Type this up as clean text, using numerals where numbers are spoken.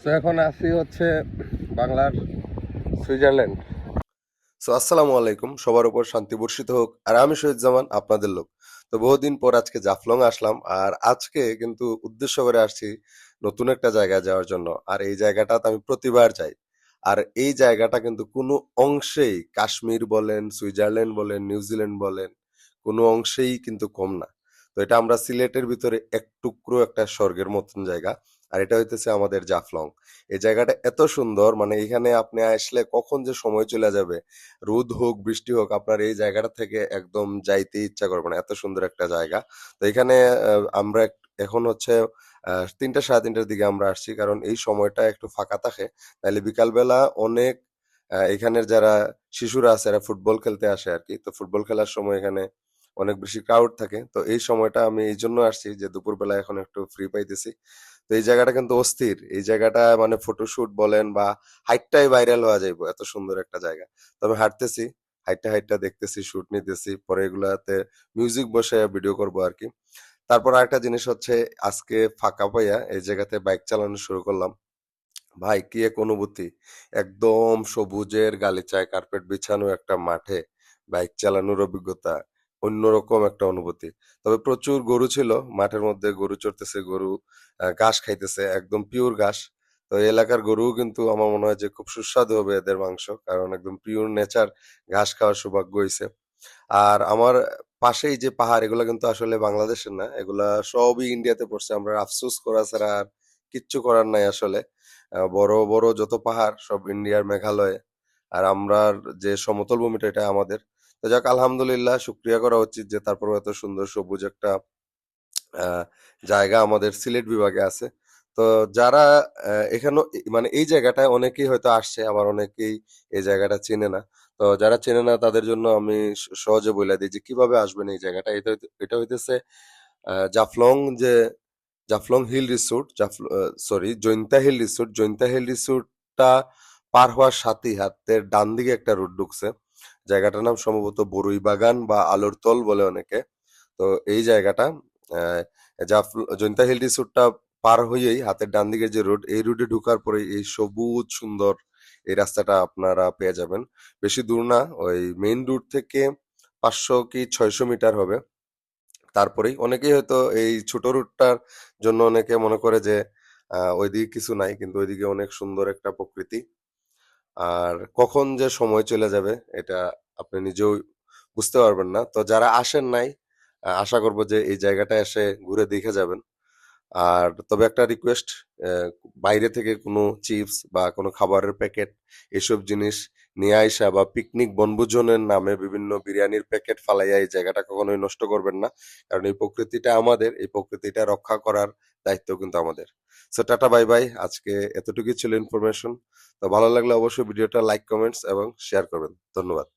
তো এখন আছি হচ্ছে বাংলার সুইজারল্যান্ড। আসসালামু আলাইকুম, সবার উপর শান্তি বর্ষিত হোক। আর আমি শহীদ জামান, আপনাদের লোক। তো বহুদিন পর আজকে জাফলং আসলাম, আর আজকে কিন্তু উদ্দেশ্য করে আসছি নতুন একটা জায়গায় যাওয়ার জন্য। আর এই জায়গাটাতে আমি প্রতিবার যাই। আর এই জায়গাটা কিন্তু কোনো অংশেই কাশ্মীর বলেন, সুইজারল্যান্ড বলেন, নিউজিল্যান্ড বলেন, কোনো অংশেই কিন্তু কম না। তো এটা আমরা সিলেটের ভিতরে এক টুকরো একটা স্বর্গের মতন জায়গা। আর এটা হইতেছে আমাদের জাফলং। এই জায়গাটা এত সুন্দর, মানে এখানে আপনি আসলে কখন যে সময় চলে যাবে, রোদ হোক বৃষ্টি হোক, আপনার এই জায়গাটা থেকে একদম যাইতে ইচ্ছা করবে না, এত সুন্দর একটা জায়গা। তো এখানে আমরা এখন হচ্ছে 3টা সাড়ে 3টার দিকে আমরা আসছি, কারণ এই সময়টা একটু ফাঁকা থাকে। তাহলে বিকালবেলা অনেক এখানের যারা শিশুরা আছে এরা ফুটবল খেলতে আসে আর কি। তো ফুটবল খেলার সময় এখানে অনেক বেশি ক্রাউড থাকে। তো এই সময়টা আমি এই জন্য আসছি যে দুপুরবেলা এখন একটু ফ্রি পাইতেছি। তো এই জায়গাটা কিন্তু অস্থির। এই জায়গাটা মানে ফটোশুট বলেন বা হাইটটাই ভাইরাল হওয়া যাইবো, এত সুন্দর একটা জায়গা। তো আমি হাঁটতেছি, হাইটটা হাইটটা দেখতেছি, শুট নিতেছি, পরে এগুলাতে মিউজিক বসে ভিডিও করবো আর কি। তারপর আরেকটা জিনিস হচ্ছে, আজকে ফাঁকা পাইয়া এই জায়গাতে বাইক চালানো শুরু করলাম। ভাই কি এক অনুভূতি! একদম সবুজের গালিচায় কার্পেট বিছানো একটা মাঠে বাইক চালানোর অভিজ্ঞতা অন্যরকম একটা অনুভূতি। তবে প্রচুর গরু ছিল মাঠের মধ্যে, গরু চড়তেছে, গরু ঘাস খাইতেছে, একদম পিওর ঘাস। তো এই এলাকার গরুও কিন্তু আমার মনে হয় যে খুব সুস্বাদু হবে এদের মাংস, কারণ একদম পিওর নেচার ঘাস খাওয়ার সৌভাগ্য হয়েছে। আর আমার পাশেই যে পাহাড়, এগুলা কিন্তু আসলে বাংলাদেশের না, এগুলা সবই ইন্ডিয়াতে পড়ছে। আমরা আফসোস করা ছাড়া আর কিচ্ছু করার নাই আসলে। বড় বড় যত পাহাড় সব ইন্ডিয়ার মেঘালয়ে, আর আমরা যে সমতল ভূমিটা এটা আমাদের। তো যাক, আলহামদুলিল্লাহ, শুক্রিয়া করা উচিত যে তারপর এত সুন্দর সবুজ একটা আহ, জায়গা আমাদের সিলেট বিভাগে আছে। তো যারা এখানে মানে এই জায়গাটায় অনেকেই হয়তো আসছে, আবার অনেকেই এই জায়গাটা চেনে না। তো যারা চেনে না তাদের জন্য আমি সহজে বলে দিই যে কিভাবে আসবেন এই জায়গাটা। এটা হইতেছে জাফলং, যে Jaflong hill resort, sorry, Jaintia hill resort. Jaintia hill রিসোর্টটা পার হওয়ার সাথেই হাতের ডান দিকে একটা রুট ঢুকছে। জায়গাটার নাম সম্ভবত বরুই বাগান বা আলোর তল বলে অনেকে। তো এই জায়গাটা আহ, জৈন্তা হিল রিসোর্টটা পার হয়েই হাতের ডান দিকে যে রোড, এই রোডে ঢোকার পরে এই সবুজ সুন্দর এই রাস্তাটা আপনারা পেয়ে যাবেন। বেশি দূর না, ওই মেইন রোড থেকে 500 কি 600 মিটার হবে। তারপরেই অনেকেই হয়তো এই ছোট রুটটার জন্য অনেকে মনে করে যে ওইদিকে কিছু নাই, কিন্তু ওইদিকে অনেক সুন্দর একটা প্রকৃতি। আর কখন যে সময় চলে যাবে এটা আপনি নিজেও বুঝতে পারবেন না। তো যারা আসেন নাই, আশা করব যে এই জায়গাটা এসে ঘুরে দেখে যাবেন। আর তবে একটা রিকোয়েস্ট, বাইরে থেকে কোনো চিপস বা কোনো খাবারের প্যাকেট এসব জিনিস নিয়ে আইসা বা পিকনিক বনভোজনের নামে বিভিন্ন বিরিয়ানির প্যাকেট ফালাইয়া এই জায়গাটা কখনোই নষ্ট করবেন না। কারণ এই প্রকৃতিটা আমাদের, এই প্রকৃতিটা রক্ষা করার দায়িত্ব কিন্তু আমাদের। So tata, bye bye. আজকে এতটুকুই ছিল ইনফরমেশন। তো ভালো লাগলে অবশ্যই ভিডিওটা লাইক, কমেন্টস এবং শেয়ার করবেন। ধন্যবাদ।